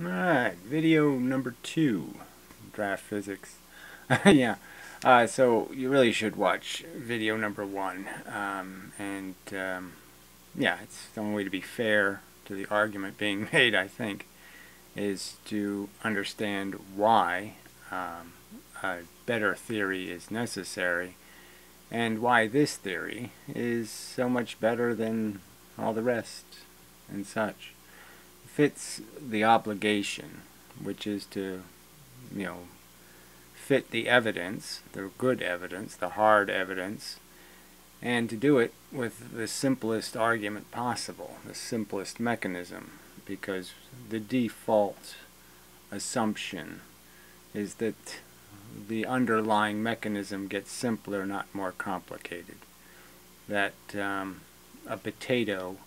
Alright, video number 2, draft physics. Yeah, so you really should watch video number 1. Yeah, it's the only way to be fair to the argument being made, I think, is to understand why a better theory is necessary and why this theory is so much better than all the rest and such. Fits the obligation, which is to, you know, fit the evidence, the good evidence, the hard evidence, and to do it with the simplest argument possible, the simplest mechanism, because the default assumption is that the underlying mechanism gets simpler, not more complicated. That a potato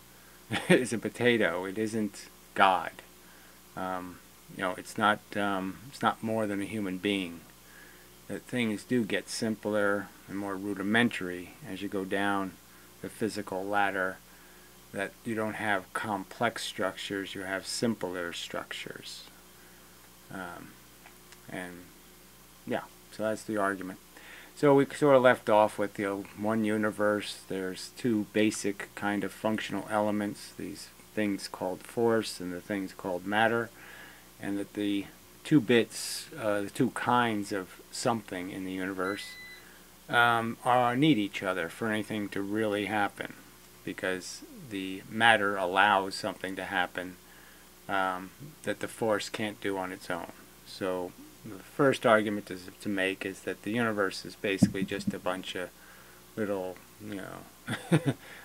is a potato. It isn't God. It's not more than a human being. That things do get simpler and more rudimentary as you go down the physical ladder. That you don't have complex structures, you have simpler structures. And yeah, so that's the argument. So we sort of left off with the one universe. There's two basic kind of functional elements, these things called force and the things called matter, and that the two bits, the two kinds of something in the universe need each other for anything to really happen, because the matter allows something to happen that the force can't do on its own. So the first argument to make is that the universe is basically just a bunch of little,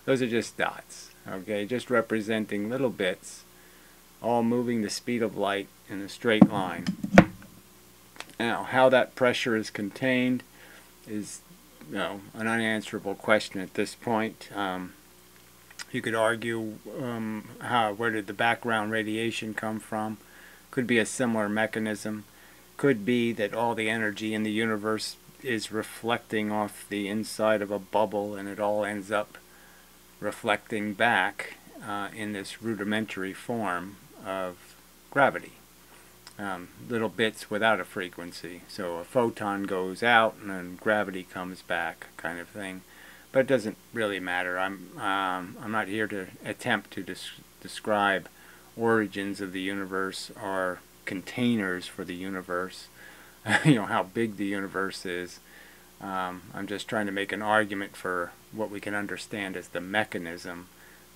those are just dots, okay, just representing little bits, all moving the speed of light in a straight line. Now, how that pressure is contained is, an unanswerable question at this point. You could argue where did the background radiation come from? Could be a similar mechanism. Could be that all the energy in the universe is reflecting off the inside of a bubble, and it all ends up reflecting back in this rudimentary form of gravity. Little bits without a frequency. So a photon goes out and then gravity comes back, kind of thing. But it doesn't really matter. I'm not here to attempt to describe origins of the universe or containers for the universe. How big the universe is. I'm just trying to make an argument for what we can understand as the mechanism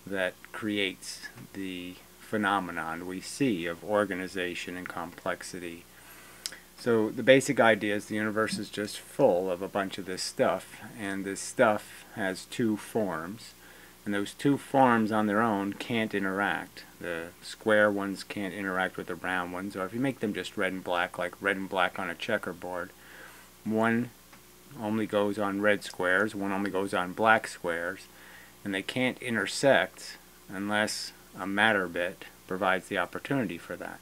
that creates the phenomenon we see of organization and complexity. So the basic idea is the universe is just full of a bunch of this stuff, and this stuff has two forms, and those two forms on their own can't interact. The square ones can't interact with the round ones, or if you make them just red and black, like red and black on a checkerboard, one only goes on red squares, one only goes on black squares, and they can't intersect unless a matter bit provides the opportunity for that.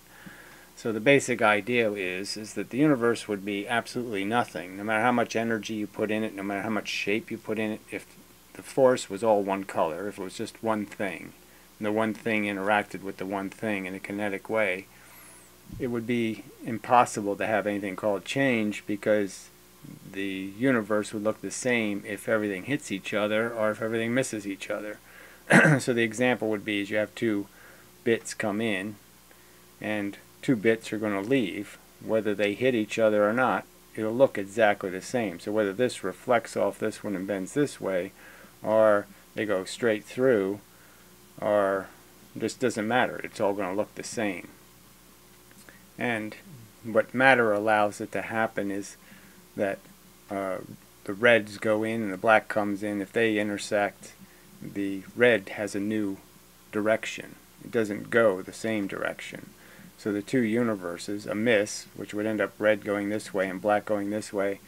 So the basic idea is that the universe would be absolutely nothing, no matter how much energy you put in it, no matter how much shape you put in it, if the force was all one color, if it was just one thing, and the one thing interacted with the one thing in a kinetic way, it would be impossible to have anything called change, because the universe would look the same if everything hits each other or if everything misses each other. So the example would be is you have two bits come in and two bits are going to leave. Whether they hit each other or not, it'll look exactly the same. So whether this reflects off this one and bends this way, or they go straight through, or just doesn't matter. It's all going to look the same. And what matter allows it to happen is that the reds go in and the black comes in. If they intersect, the red has a new direction. It doesn't go the same direction. So the two universes, a miss, which would end up red going this way and black going this way,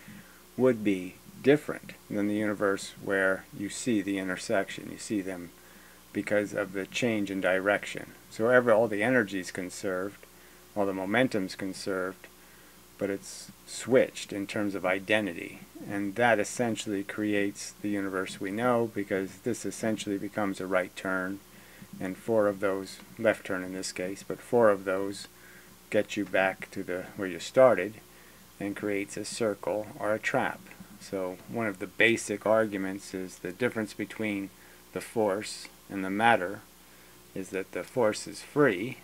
would be different than the universe where you see the intersection. You see them because of the change in direction. So all the energy is conserved, all the momentum's conserved, but it's switched in terms of identity. And that essentially creates the universe we know, because this essentially becomes a right turn, and four of those, left turn in this case, but four of those gets you back to where you started and creates a circle or a trap. So one of the basic arguments is the difference between the force and the matter is that the force is free,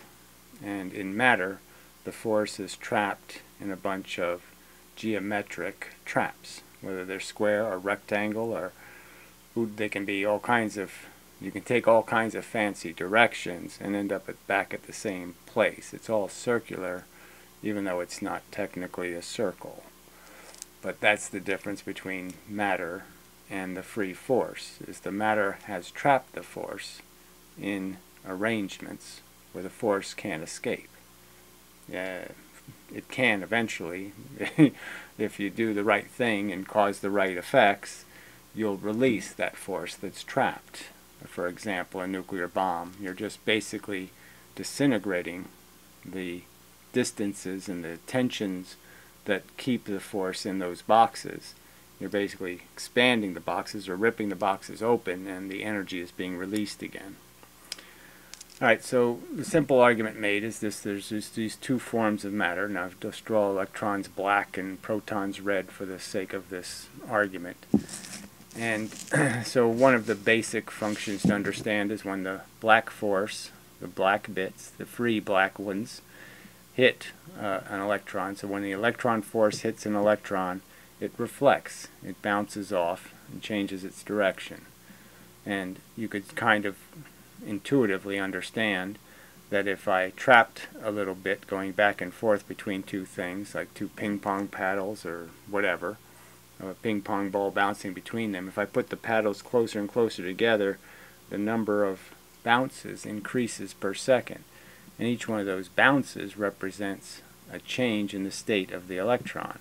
and in matter the force is trapped in a bunch of geometric traps, whether they're square or rectangle, or they can be all kinds of, you can take all kinds of fancy directions and end up back at the same place. It's all circular, even though it's not technically a circle. But that's the difference between matter and the free force, is the matter has trapped the force in arrangements where the force can't escape. It can eventually. If you do the right thing and cause the right effects, you'll release that force that's trapped. For example, a nuclear bomb. You're just basically disintegrating the distances and the tensions that keep the force in those boxes. You're basically expanding the boxes or ripping the boxes open, and the energy is being released again. Alright, so the simple argument made is this: there's just these two forms of matter. Now I've just draw electrons black and protons red for the sake of this argument. And so one of the basic functions to understand is when the black force, the black bits, the free black ones, hit an electron. So when the electron force hits an electron, it reflects, it bounces off and changes its direction. And you could kind of intuitively understand that if I trapped a little bit going back and forth between two things, like two ping pong paddles or whatever, a ping pong ball bouncing between them, if I put the paddles closer and closer together, the number of bounces increases per second. And each one of those bounces represents a change in the state of the electron.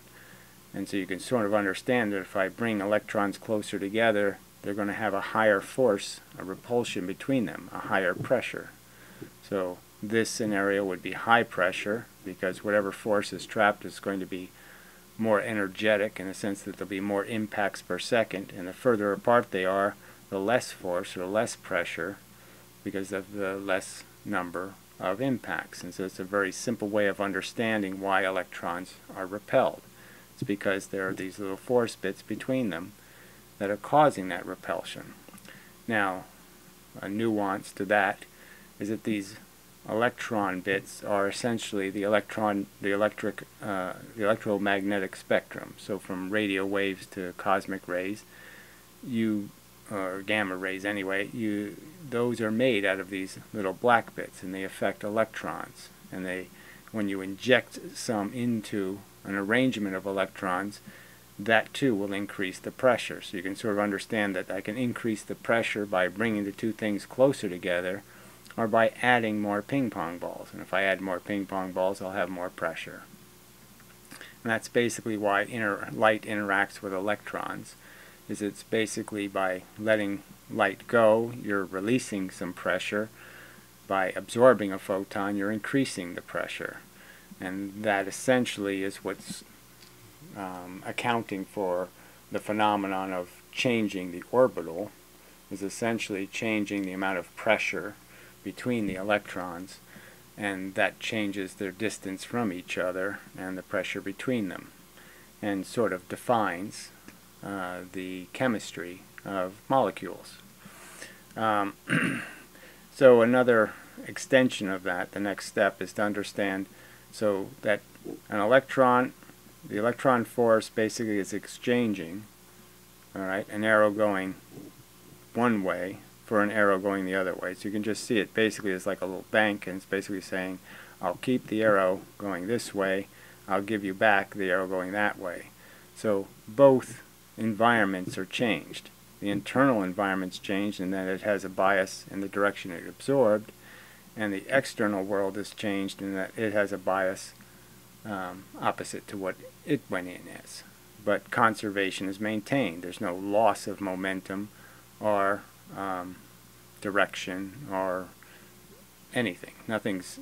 And so you can sort of understand that if I bring electrons closer together, they're going to have a higher force, a repulsion between them, a higher pressure. So this scenario would be high pressure, because whatever force is trapped is going to be more energetic, in the sense that there'll be more impacts per second, and the further apart they are, the less force or less pressure, because of the less number of impacts. And so it's a very simple way of understanding why electrons are repelled. It's because there are these little force bits between them that are causing that repulsion. Now, a nuance to that is that these electron bits are essentially the electromagnetic spectrum. So from radio waves to cosmic rays, or gamma rays anyway, those are made out of these little black bits, and they affect electrons. And when you inject some into an arrangement of electrons, that too will increase the pressure. So you can sort of understand that I can increase the pressure by bringing the two things closer together, or by adding more ping pong balls. And if I add more ping pong balls, I'll have more pressure. And that's basically why light interacts with electrons. It's basically by letting light go, you're releasing some pressure. By absorbing a photon, you're increasing the pressure. And that essentially is what's accounting for the phenomenon of changing the orbital, is essentially changing the amount of pressure between the electrons, and that changes their distance from each other and the pressure between them, and sort of defines the chemistry of molecules. So another extension of that, the next step, is to understand so that an electron, the electron force basically is exchanging, alright, an arrow going one way for an arrow going the other way. So you can just see it basically as like a little bank, and it's basically saying, I'll keep the arrow going this way, I'll give you back the arrow going that way. So both environments are changed. The internal environment's changed in that it has a bias in the direction it absorbed, and the external world has changed in that it has a bias opposite to what it went in as. But conservation is maintained. There's no loss of momentum or direction or anything. Nothing's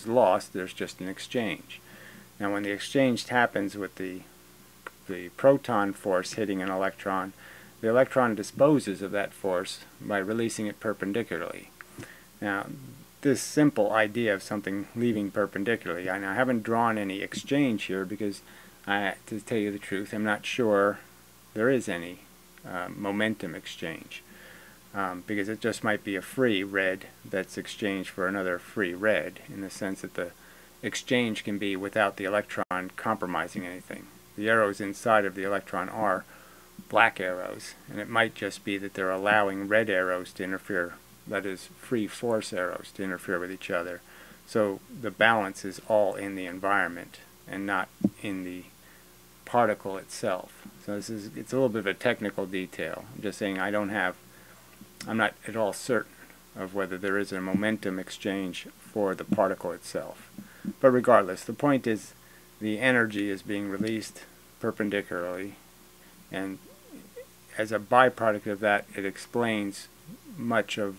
lost. There's just an exchange. Now when the exchange happens with the proton force hitting an electron, the electron disposes of that force by releasing it perpendicularly. Now this simple idea of something leaving perpendicularly. And I haven't drawn any exchange here because, to tell you the truth, I'm not sure there is any momentum exchange, because it just might be a free red that's exchanged for another free red, in the sense that the exchange can be without the electron compromising anything. The arrows inside of the electron are black arrows, and it might just be that they're allowing red arrows to interfere, that is, free force arrows to interfere with each other. So the balance is all in the environment and not in the particle itself. So it's a little bit of a technical detail. I'm just saying I'm not at all certain of whether there is a momentum exchange for the particle itself. But regardless, the point is the energy is being released perpendicularly, and as a byproduct of that, it explains much of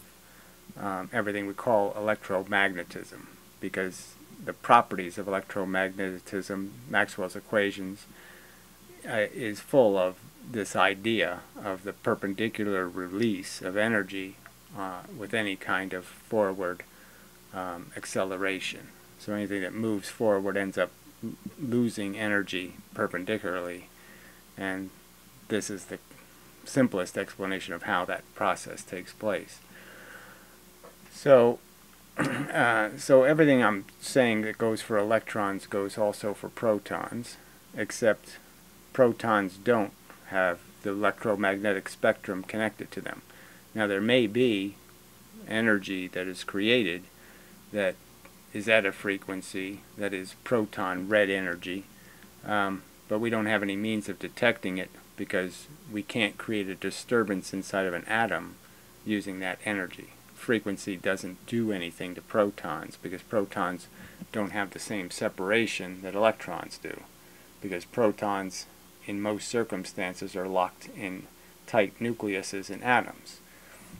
everything we call electromagnetism, because the properties of electromagnetism, Maxwell's equations, is full of this idea of the perpendicular release of energy with any kind of forward acceleration. So anything that moves forward ends up losing energy perpendicularly, and this is the simplest explanation of how that process takes place. So so everything I'm saying that goes for electrons goes also for protons, except protons don't have the electromagnetic spectrum connected to them. Now there may be energy that is created that is at a frequency that is proton red energy, but we don't have any means of detecting it because we can't create a disturbance inside of an atom using that energy. Frequency doesn't do anything to protons because protons don't have the same separation that electrons do, because protons in most circumstances are locked in tight nucleuses in atoms.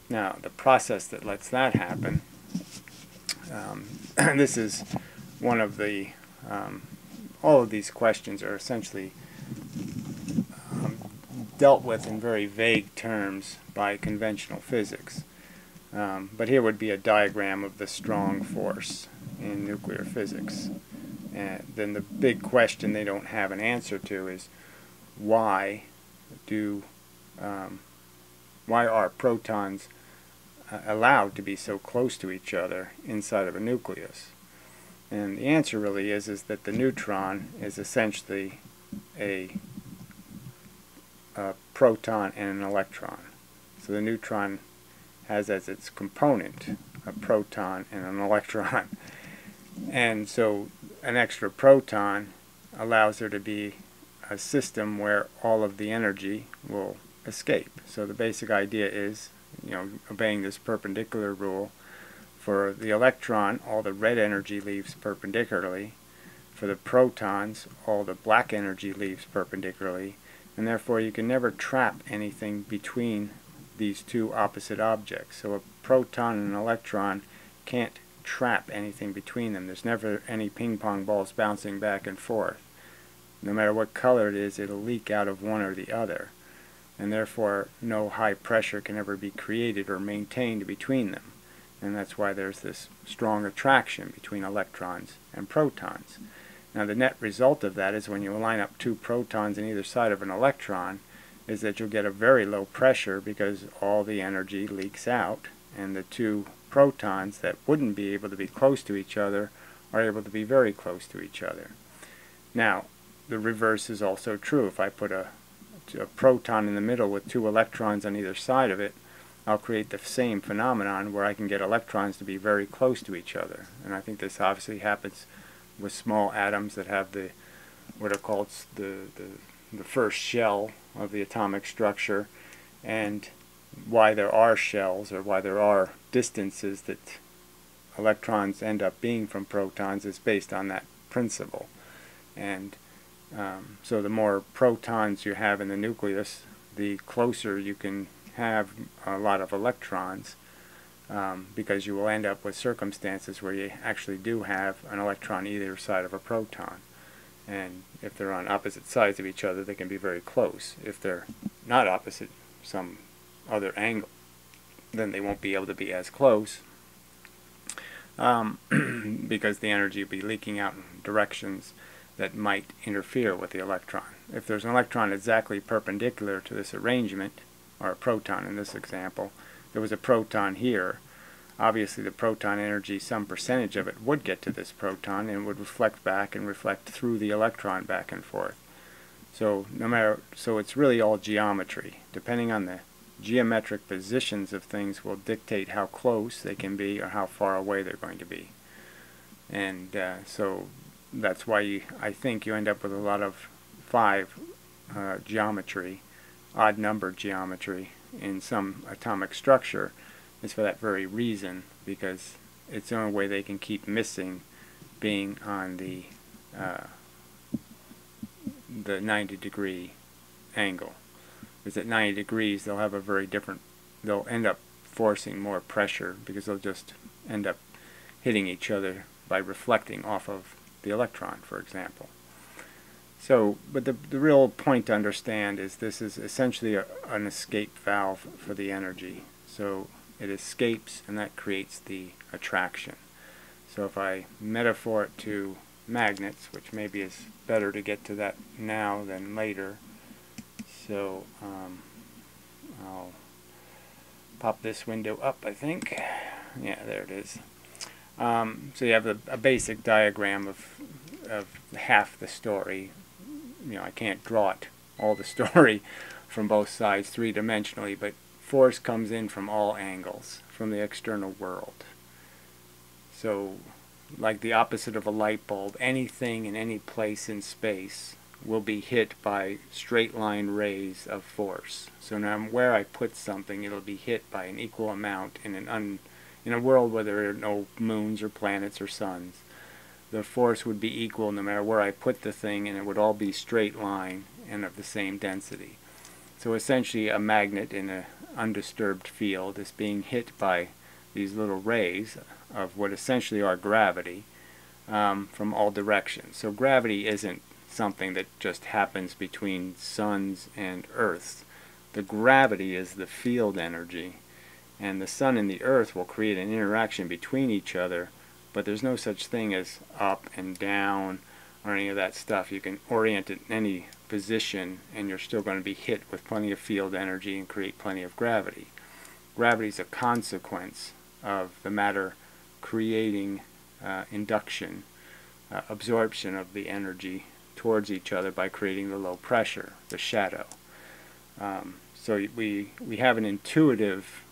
Now the process that lets that happen, this is one of the all of these questions are essentially dealt with in very vague terms by conventional physics. But here would be a diagram of the strong force in nuclear physics. And then the big question they don't have an answer to is why are protons allowed to be so close to each other inside of a nucleus? And the answer really is that the neutron is essentially a proton and an electron. So the neutron has as its component a proton and an electron. And so an extra proton allows there to be a system where all of the energy will escape. So the basic idea is, obeying this perpendicular rule, for the electron, all the red energy leaves perpendicularly. For the protons, all the black energy leaves perpendicularly, and therefore you can never trap anything between these two opposite objects. So a proton and an electron can't trap anything between them. There's never any ping pong balls bouncing back and forth. No matter what color it is, it'll leak out of one or the other, and therefore no high pressure can ever be created or maintained between them. And that's why there's this strong attraction between electrons and protons. Now the net result of that is when you line up two protons on either side of an electron is that you'll get a very low pressure because all the energy leaks out, and the two protons that wouldn't be able to be close to each other are able to be very close to each other. Now the reverse is also true. If I put a proton in the middle with two electrons on either side of it, I'll create the same phenomenon where I can get electrons to be very close to each other. And I think this obviously happens with small atoms that have what are called the first shell of the atomic structure, and why there are shells or why there are distances that electrons end up being from protons is based on that principle. And so the more protons you have in the nucleus, the closer you can have a lot of electrons, because you will end up with circumstances where you actually do have an electron either side of a proton. And if they're on opposite sides of each other, they can be very close. If they're not opposite, some other angle, then they won't be able to be as close. because the energy will be leaking out in directions that might interfere with the electron. If there's an electron exactly perpendicular to this arrangement, or a proton in this example, there was a proton here, obviously the proton energy, some percentage of it would get to this proton and would reflect back and reflect through the electron back and forth. So it's really all geometry. Depending on the geometric positions of things will dictate how close they can be or how far away they're going to be. And so that's why I think you end up with a lot of 5 geometry, odd numbered geometry in some atomic structure, is for that very reason, because it's the only way they can keep missing being on the 90-degree angle. Because at 90 degrees they'll have a very different, they'll end up forcing more pressure because they'll just end up hitting each other by reflecting off of the electron, for example. So, but the real point to understand is this is essentially an escape valve for the energy. So it escapes, and that creates the attraction. So if I metaphor it to magnets, which maybe is better to get to that now than later, so I'll pop this window up, I think. Yeah, there it is. So you have a basic diagram of half the story. You know, I can't draw it, all the story from both sides three-dimensionally, but force comes in from all angles, from the external world. So, like the opposite of a light bulb, anything in any place in space will be hit by straight line rays of force. So now where I put something, it'll be hit by an equal amount in a world where there are no moons or planets or suns. The force would be equal no matter where I put the thing, and it would all be straight line and of the same density. So essentially a magnet in an undisturbed field is being hit by these little rays of what essentially are gravity from all directions. So gravity isn't something that just happens between suns and earths. The gravity is the field energy, and the sun and the earth will create an interaction between each other, but there's no such thing as up and down or any of that stuff. You can orient it in any position and you're still going to be hit with plenty of field energy and create plenty of gravity. Gravity is a consequence of the matter creating induction, absorption of the energy towards each other by creating the low pressure, the shadow. So we have an intuitive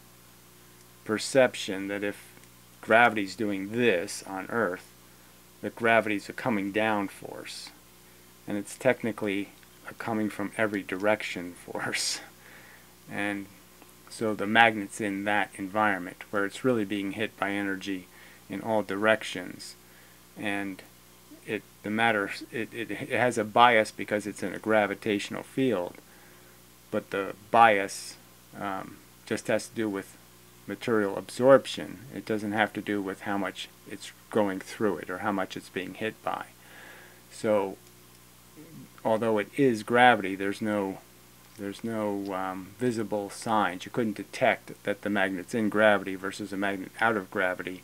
perception that if gravity's doing this on Earth, that gravity's a coming down force, and it's technically a coming from every direction force. And so the magnet's in that environment where it's really being hit by energy in all directions, and it has a bias because it's in a gravitational field, but the bias just has to do with material absorption. It doesn't have to do with how much it's going through it or how much it's being hit by. So although it is gravity, there's no visible signs. You couldn't detect that the magnet's in gravity versus a magnet out of gravity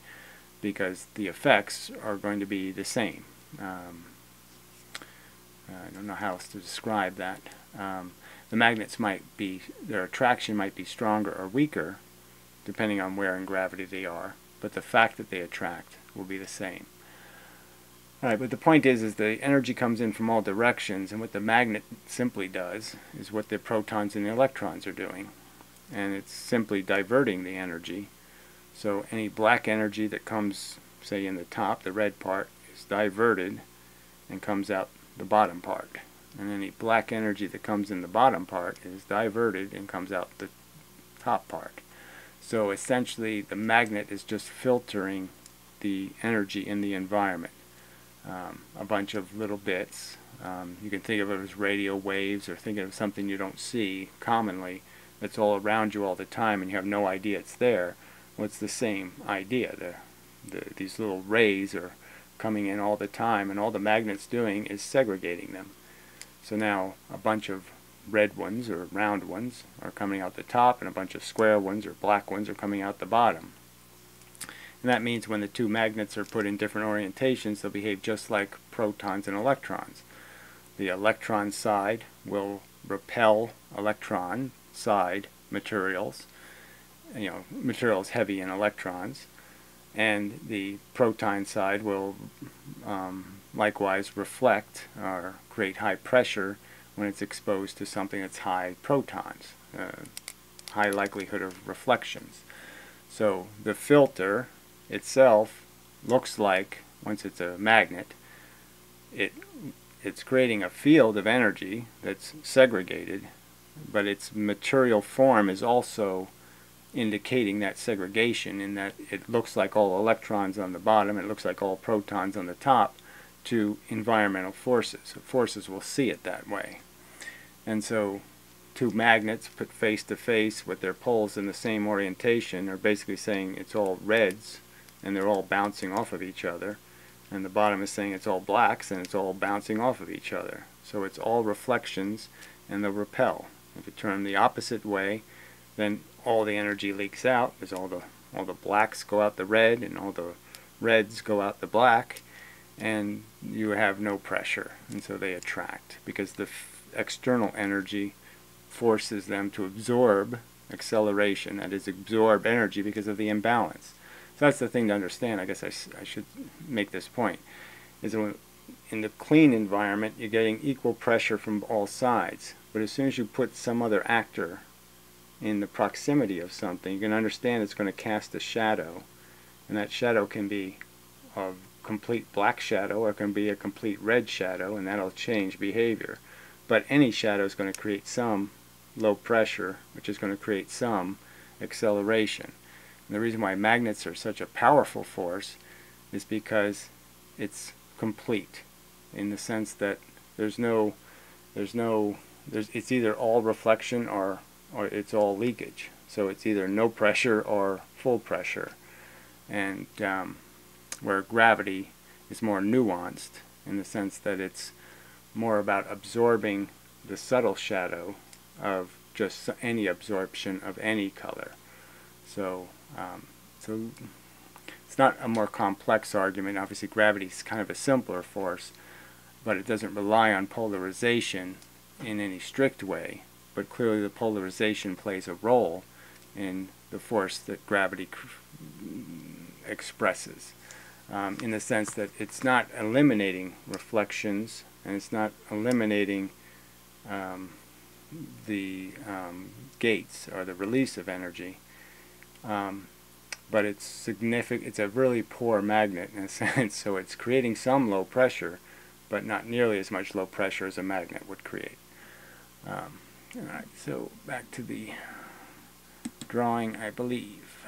because the effects are going to be the same. I don't know how else to describe that. The magnets their attraction might be stronger or weaker depending on where in gravity they are, but the fact that they attract will be the same. Alright, but the point is the energy comes in from all directions, and what the magnet simply does is what the protons and the electrons are doing, and it's simply diverting the energy. So any black energy that comes, say, in the top, the red part, is diverted and comes out the bottom part, and any black energy that comes in the bottom part is diverted and comes out the top part. So essentially the magnet is just filtering the energy in the environment. A bunch of little bits. You can think of it as radio waves, or think of something you don't see commonly that's all around you all the time and you have no idea it's there. Well, it's the same idea. These little rays are coming in all the time, and all the magnet's doing is segregating them. So now a bunch of red ones or round ones are coming out the top, and a bunch of square ones or black ones are coming out the bottom. And that means when the two magnets are put in different orientations, they'll behave just like protons and electrons. The electron side will repel electron side materials, materials heavy in electrons, and the proton side will likewise reflect or create high pressure when it's exposed to something that's high protons, high likelihood of reflections. So the filter itself looks like, once it's a magnet, it's creating a field of energy that's segregated, but its material form is also indicating that segregation, in that it looks like all electrons on the bottom, it looks like all protons on the top, to environmental forces. Forces will see it that way. And so two magnets put face to face with their poles in the same orientation are basically saying it's all reds and they're all bouncing off of each other, and the bottom is saying it's all blacks and it's all bouncing off of each other. So it's all reflections and they'll repel. If you turn them the opposite way, then all the energy leaks out, as all the blacks go out the red and all the reds go out the black, and you have no pressure, and so they attract, because the external energy forces them to absorb acceleration, that is, absorb energy because of the imbalance. So that's the thing to understand. I guess I should make this point, is that in the clean environment you're getting equal pressure from all sides, but as soon as you put some other actor in the proximity of something, you can understand it's going to cast a shadow, and that shadow can be a complete black shadow or it can be a complete red shadow, and that'll change behavior. But any shadow is going to create some low pressure, which is going to create some acceleration. And the reason why magnets are such a powerful force is because it's complete, in the sense that it's either all reflection or it's all leakage. So it's either no pressure or full pressure. And where gravity is more nuanced, in the sense that it's more about absorbing the subtle shadow of just any absorption of any color. So it's not a more complex argument. Obviously gravity is kind of a simpler force, but it doesn't rely on polarization in any strict way. But clearly the polarization plays a role in the force that gravity expresses, in the sense that it's not eliminating reflections and it's not eliminating the gates or the release of energy, but it's significant. It's a really poor magnet in a sense, so it's creating some low pressure, but not nearly as much low pressure as a magnet would create. Alright, so back to the drawing, I believe.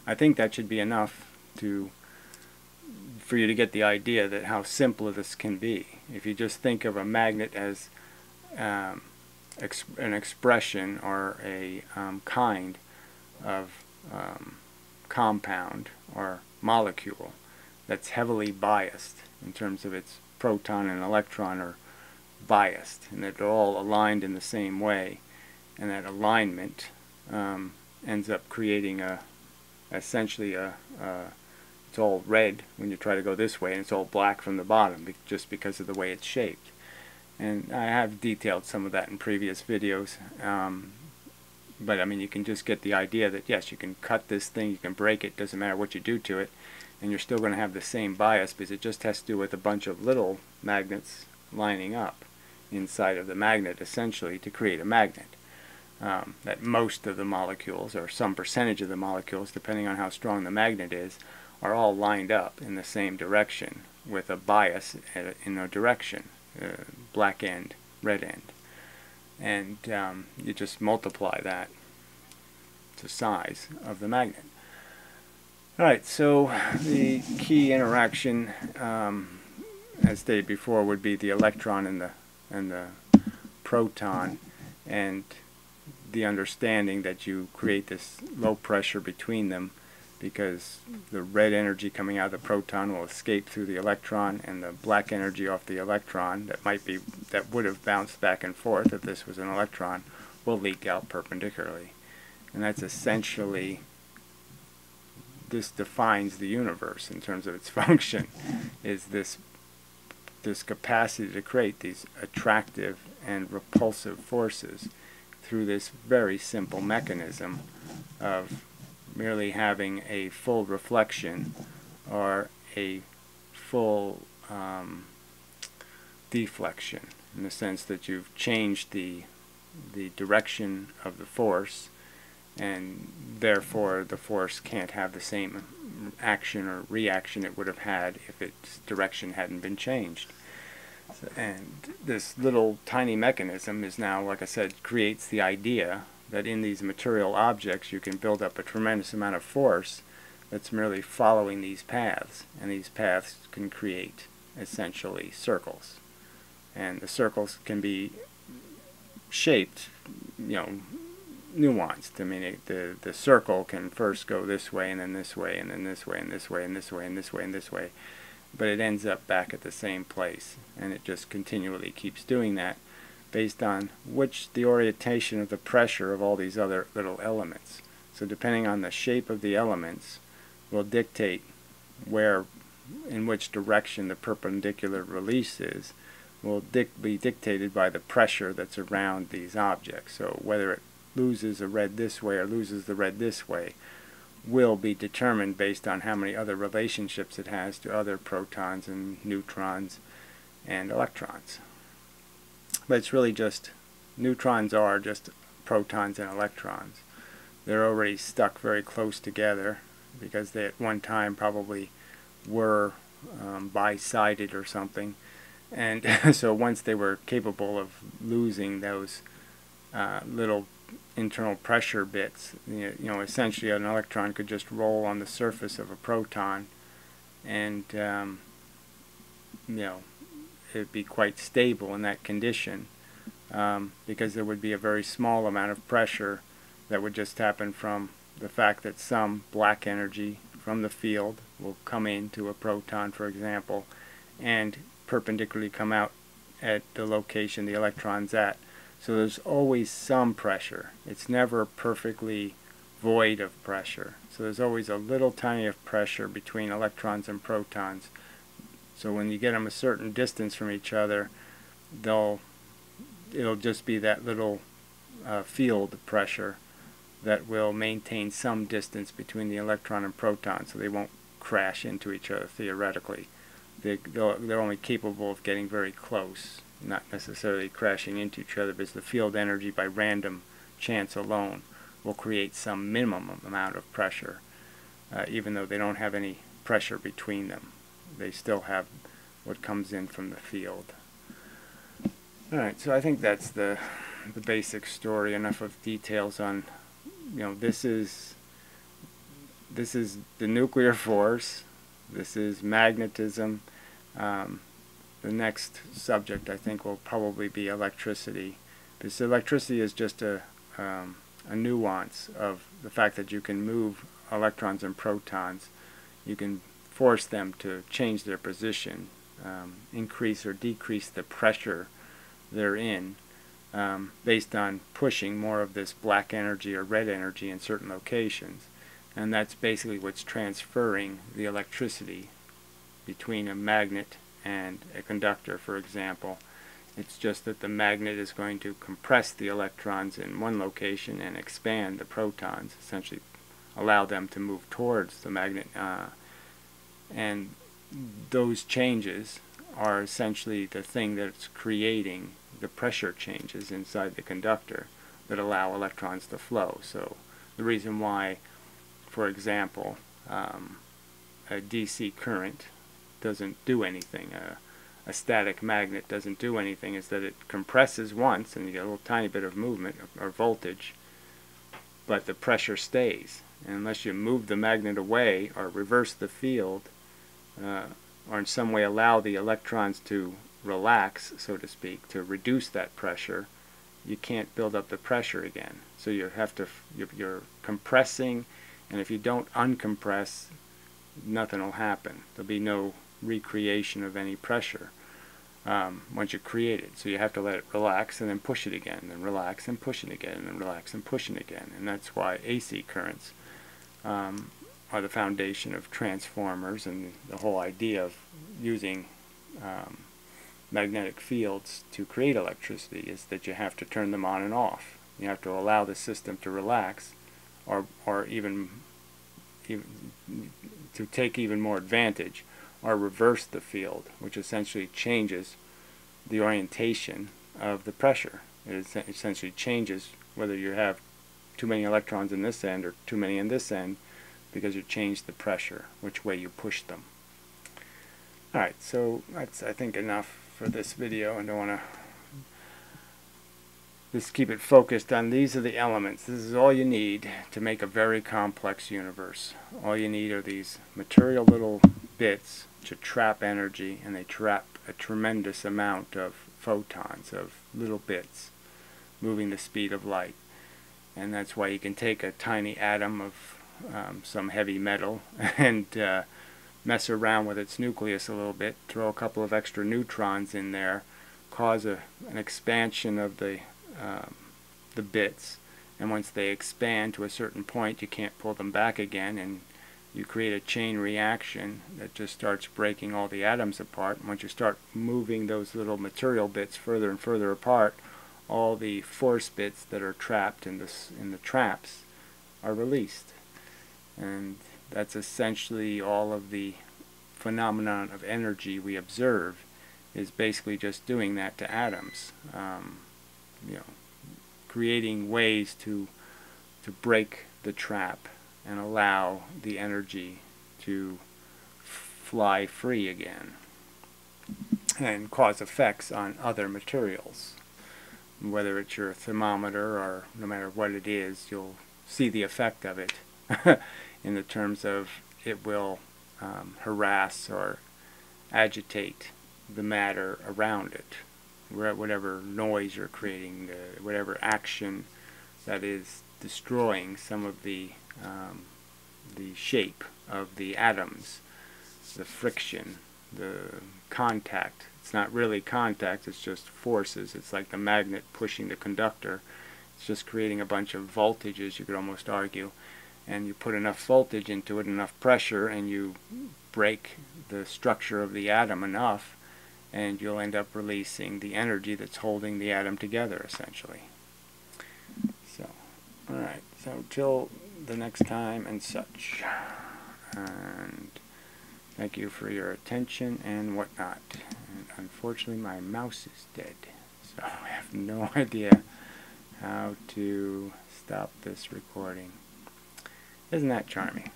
I think that should be enough for you to get the idea that how simple this can be. If you just think of a magnet as an expression or a kind of compound or molecule that's heavily biased in terms of its proton and electron are biased, and that they're all aligned in the same way, and that alignment ends up creating essentially it's all red when you try to go this way, and it's all black from the bottom just because of the way it's shaped. And I have detailed some of that in previous videos, but I mean, you can just get the idea that yes, you can cut this thing, you can break it, doesn't matter what you do to it, and you're still going to have the same bias, because it just has to do with a bunch of little magnets lining up inside of the magnet, essentially, to create a magnet. That most of the molecules, or some percentage of the molecules, depending on how strong the magnet is, are all lined up in the same direction with a bias in a direction, black end, red end. And you just multiply that to size of the magnet. Alright, so the key interaction, as stated before, would be the electron and the proton, and the understanding that you create this low pressure between them, because the red energy coming out of the proton will escape through the electron, and the black energy off the electron that would have bounced back and forth if this was an electron will leak out perpendicularly. And that's essentially this defines the universe in terms of its function, is this capacity to create these attractive and repulsive forces through this very simple mechanism of merely having a full reflection or a full deflection, in the sense that you've changed the direction of the force, and therefore the force can't have the same action or reaction it would have had if its direction hadn't been changed. And this little tiny mechanism is now, like I said, creates the idea that in these material objects you can build up a tremendous amount of force that's merely following these paths, and these paths can create essentially circles, and the circles can be shaped, nuanced. I mean, the circle can first go this way and then this way and then this way and this way and this way and this way and this way, but it ends up back at the same place, and it just continually keeps doing that based on the orientation of the pressure of all these other little elements. So depending on the shape of the elements will dictate in which direction the perpendicular release is, will be dictated by the pressure that's around these objects. So whether it loses a red this way or loses the red this way will be determined based on how many other relationships it has to other protons and neutrons and electrons. But it's really just, neutrons are just protons and electrons. They're already stuck very close together because they at one time probably were bi-sided or something, and so once they were capable of losing those little internal pressure bits, essentially an electron could just roll on the surface of a proton, and it'd be quite stable in that condition, because there would be a very small amount of pressure that would just happen from the fact that some black energy from the field will come into a proton, for example, and perpendicularly come out at the location the electron's at. So there's always some pressure. It's never perfectly void of pressure. So there's always a little tiny of pressure between electrons and protons. So when you get them a certain distance from each other, it'll just be that little field pressure that will maintain some distance between the electron and proton, so they won't crash into each other theoretically. They're only capable of getting very close, not necessarily crashing into each other, because the field energy by random chance alone will create some minimum amount of pressure, even though they don't have any pressure between them. They still have what comes in from the field. Alright, so I think that's the basic story. Enough of details on, this is the nuclear force. This is magnetism. The next subject I think will probably be electricity, because electricity is just a nuance of the fact that you can move electrons and protons. You can force them to change their position, increase or decrease the pressure they're in, based on pushing more of this black energy or red energy in certain locations. And that's basically what's transferring the electricity between a magnet and a conductor, for example. It's just that the magnet is going to compress the electrons in one location and expand the protons, essentially allow them to move towards the magnet. And those changes are essentially the thing that's creating the pressure changes inside the conductor that allow electrons to flow. So the reason why, for example, a DC current doesn't do anything, a static magnet doesn't do anything, is that it compresses once and you get a little tiny bit of movement or voltage, but the pressure stays. And unless you move the magnet away or reverse the field, or in some way allow the electrons to relax, so to speak, to reduce that pressure, you can't build up the pressure again. So you have to, you're compressing, and if you don't uncompress, nothing will happen. There'll be no recreation of any pressure once you create it. So you have to let it relax and then push it again, and then relax and push it again, and then relax and push it again. And that's why AC currents are the foundation of transformers, and the whole idea of using magnetic fields to create electricity is that you have to turn them on and off. You have to allow the system to relax, or even to take even more advantage, or reverse the field, which essentially changes the orientation of the pressure. It essentially changes whether you have too many electrons in this end or too many in this end, because you change the pressure, which way you push them. Alright, so that's, I think, enough for this video. I don't want to just keep it focused on these are the elements. This is all you need to make a very complex universe. All you need are these material little bits to trap energy, and they trap a tremendous amount of photons, of little bits, moving the speed of light. And that's why you can take a tiny atom of some heavy metal and mess around with its nucleus a little bit, throw a couple of extra neutrons in there, cause an expansion of the bits, and once they expand to a certain point, you can't pull them back again, and you create a chain reaction that just starts breaking all the atoms apart. And once you start moving those little material bits further and further apart, all the force bits that are trapped in the traps are released. And that's essentially all of the phenomenon of energy we observe, is basically just doing that to atoms. You know, creating ways to break the trap and allow the energy to fly free again and cause effects on other materials. Whether it's your thermometer or no matter what it is, you'll see the effect of it in the terms of it will harass or agitate the matter around it. Whatever noise you're creating, whatever action that is destroying some of the shape of the atoms, the friction, the contact. It's not really contact, it's just forces. It's like the magnet pushing the conductor. It's just creating a bunch of voltages, you could almost argue. And you put enough voltage into it, enough pressure, and you break the structure of the atom enough, and you'll end up releasing the energy that's holding the atom together, essentially. So, alright, so till the next time and such. And thank you for your attention and whatnot. And unfortunately my mouse is dead, so I have no idea how to stop this recording. Isn't that charming?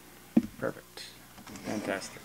Perfect. Fantastic.